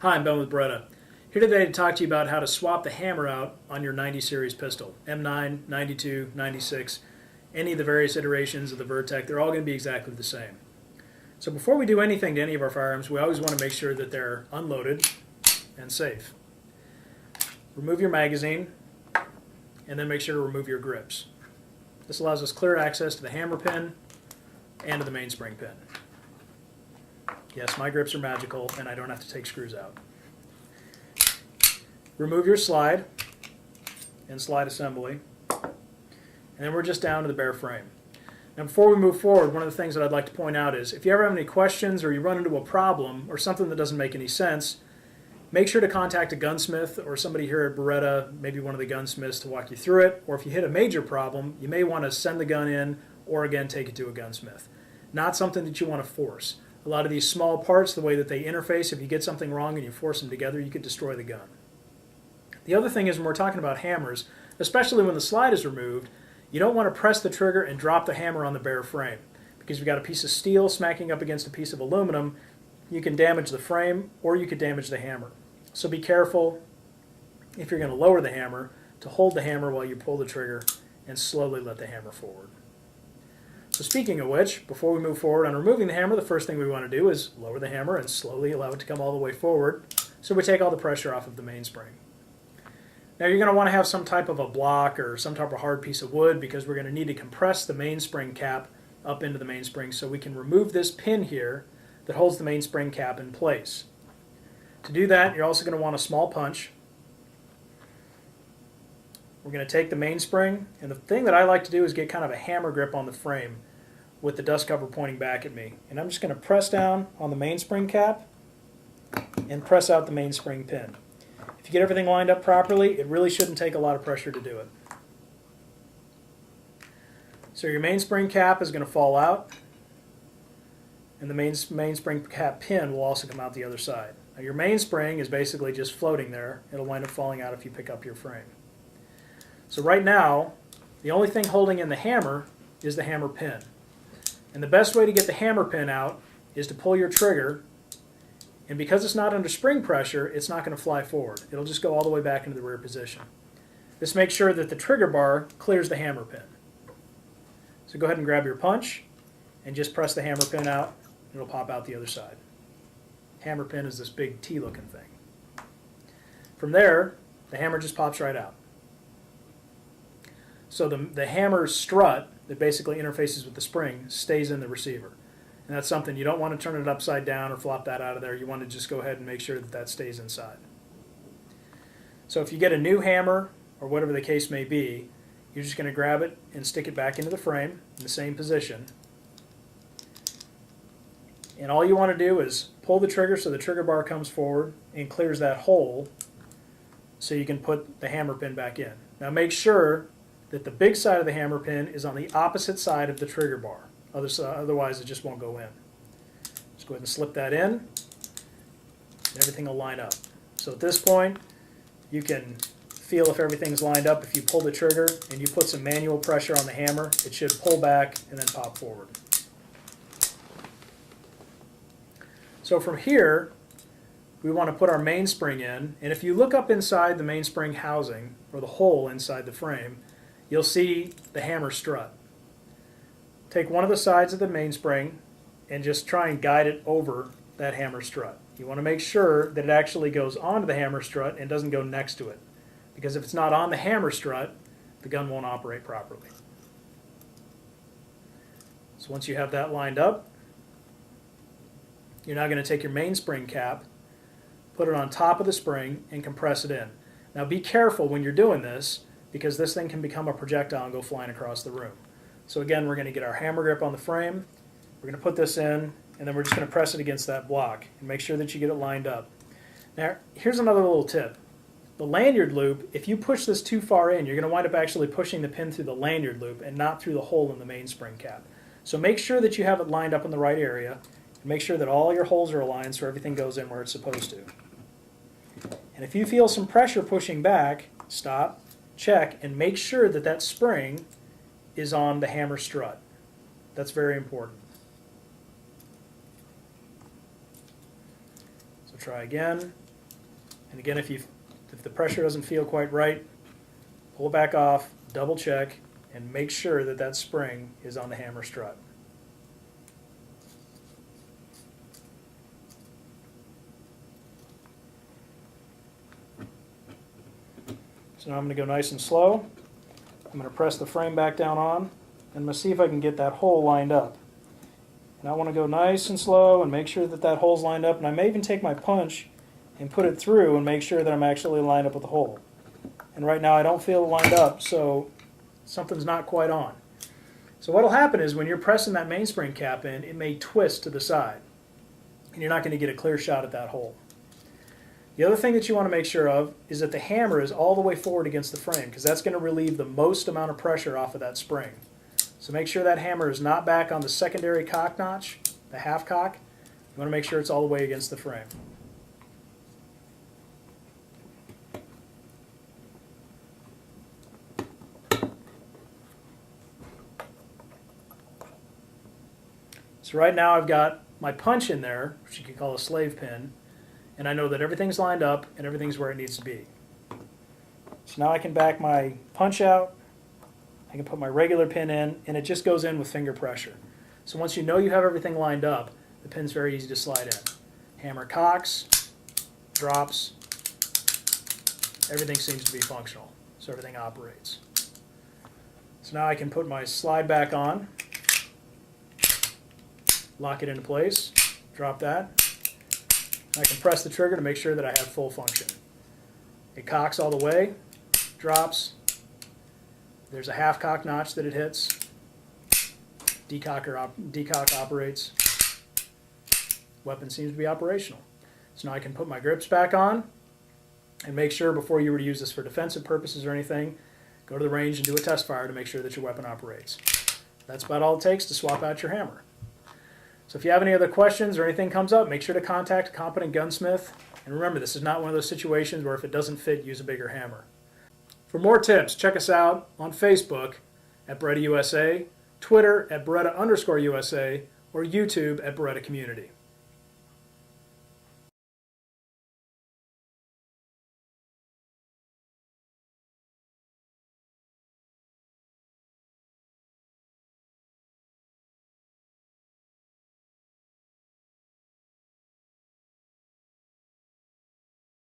Hi, I'm Ben with Beretta. Here today to talk to you about how to swap the hammer out on your 90 series pistol. M9, 92, 96, any of the various iterations of the Vertec, they're all going to be exactly the same. So before we do anything to any of our firearms, we always want to make sure that they're unloaded and safe. Remove your magazine, and then make sure to remove your grips. This allows us clear access to the hammer pin and to the mainspring pin. Yes, my grips are magical, and I don't have to take screws out. Remove your slide and slide assembly, and then we're just down to the bare frame. Now before we move forward, one of the things that I'd like to point out is if you ever have any questions or you run into a problem or something that doesn't make any sense, make sure to contact a gunsmith or somebody here at Beretta, maybe one of the gunsmiths, to walk you through it. Or if you hit a major problem, you may want to send the gun in or again take it to a gunsmith. Not something that you want to force. A lot of these small parts, the way that they interface, if you get something wrong and you force them together, you could destroy the gun. The other thing is when we're talking about hammers, especially when the slide is removed, you don't want to press the trigger and drop the hammer on the bare frame. Because you've got a piece of steel smacking up against a piece of aluminum, you can damage the frame or you could damage the hammer. So be careful, if you're going to lower the hammer, to hold the hammer while you pull the trigger and slowly let the hammer forward. So speaking of which, before we move forward on removing the hammer, the first thing we want to do is lower the hammer and slowly allow it to come all the way forward so we take all the pressure off of the mainspring. Now you're going to want to have some type of a block or some type of hard piece of wood because we're going to need to compress the mainspring cap up into the mainspring so we can remove this pin here that holds the mainspring cap in place. To do that, you're also going to want a small punch. We're going to take the mainspring, and the thing that I like to do is get kind of a hammer grip on the frame with the dust cover pointing back at me. And I'm just going to press down on the mainspring cap and press out the mainspring pin. If you get everything lined up properly, it really shouldn't take a lot of pressure to do it. So your mainspring cap is going to fall out, and the mainspring cap pin will also come out the other side. Now your mainspring is basically just floating there. It'll wind up falling out if you pick up your frame. So right now, the only thing holding in the hammer is the hammer pin. And the best way to get the hammer pin out is to pull your trigger, and because it's not under spring pressure, it's not going to fly forward. It'll just go all the way back into the rear position. This makes sure that the trigger bar clears the hammer pin. So go ahead and grab your punch and just press the hammer pin out. It'll pop out the other side. Hammer pin is this big T-looking thing. From there, the hammer just pops right out. So the hammer strut that basically interfaces with the spring stays in the receiver. And that's something you don't want to turn it upside down or flop that out of there. You want to just go ahead and make sure that that stays inside. So if you get a new hammer or whatever the case may be, you're just going to grab it and stick it back into the frame in the same position. And all you want to do is pull the trigger so the trigger bar comes forward and clears that hole so you can put the hammer pin back in. Now make sure that the big side of the hammer pin is on the opposite side of the trigger bar. Otherwise it just won't go in. Just go ahead and slip that in and everything will line up. So at this point you can feel if everything's lined up. If you pull the trigger and you put some manual pressure on the hammer, it should pull back and then pop forward. So from here, we want to put our mainspring in, and if you look up inside the mainspring housing, or the hole inside the frame, you'll see the hammer strut. Take one of the sides of the mainspring and just try and guide it over that hammer strut. You want to make sure that it actually goes onto the hammer strut and doesn't go next to it, because if it's not on the hammer strut, the gun won't operate properly. So once you have that lined up, you're now going to take your mainspring cap, put it on top of the spring, and compress it in. Now be careful when you're doing this, because this thing can become a projectile and go flying across the room. So again, we're going to get our hammer grip on the frame, we're going to put this in, and then we're just going to press it against that block and make sure that you get it lined up. Now here's another little tip. The lanyard loop, if you push this too far in, you're going to wind up actually pushing the pin through the lanyard loop and not through the hole in the mainspring cap. So make sure that you have it lined up in the right area. Make sure that all your holes are aligned so everything goes in where it's supposed to. And if you feel some pressure pushing back, stop, check, and make sure that that spring is on the hammer strut. That's very important. So try again. And again, if the pressure doesn't feel quite right, pull it back off, double check, and make sure that that spring is on the hammer strut. So now I'm going to go nice and slow. I'm going to press the frame back down on, and I'm going to see if I can get that hole lined up. And I want to go nice and slow and make sure that that hole's lined up, and I may even take my punch and put it through and make sure that I'm actually lined up with the hole. And right now I don't feel it lined up, so something's not quite on. So what will happen is when you're pressing that mainspring cap in, it may twist to the side, and you're not going to get a clear shot at that hole. The other thing that you want to make sure of is that the hammer is all the way forward against the frame, because that's going to relieve the most amount of pressure off of that spring. So make sure that hammer is not back on the secondary cock notch, the half cock. You want to make sure it's all the way against the frame. So right now I've got my punch in there, which you could call a slave pin, and I know that everything's lined up and everything's where it needs to be. So now I can back my punch out, I can put my regular pin in, and it just goes in with finger pressure. So once you know you have everything lined up, the pin's very easy to slide in. Hammer cocks, drops, everything seems to be functional, so everything operates. So now I can put my slide back on, lock it into place, drop that. I can press the trigger to make sure that I have full function. It cocks all the way, drops, there's a half cock notch that it hits, decock operates, weapon seems to be operational. So now I can put my grips back on and make sure before you were to use this for defensive purposes or anything, go to the range and do a test fire to make sure that your weapon operates. That's about all it takes to swap out your hammer. So if you have any other questions or anything comes up, make sure to contact a competent gunsmith. And remember, this is not one of those situations where if it doesn't fit, use a bigger hammer. For more tips, check us out on Facebook at Beretta USA, Twitter at Beretta_USA, or YouTube at Beretta Community.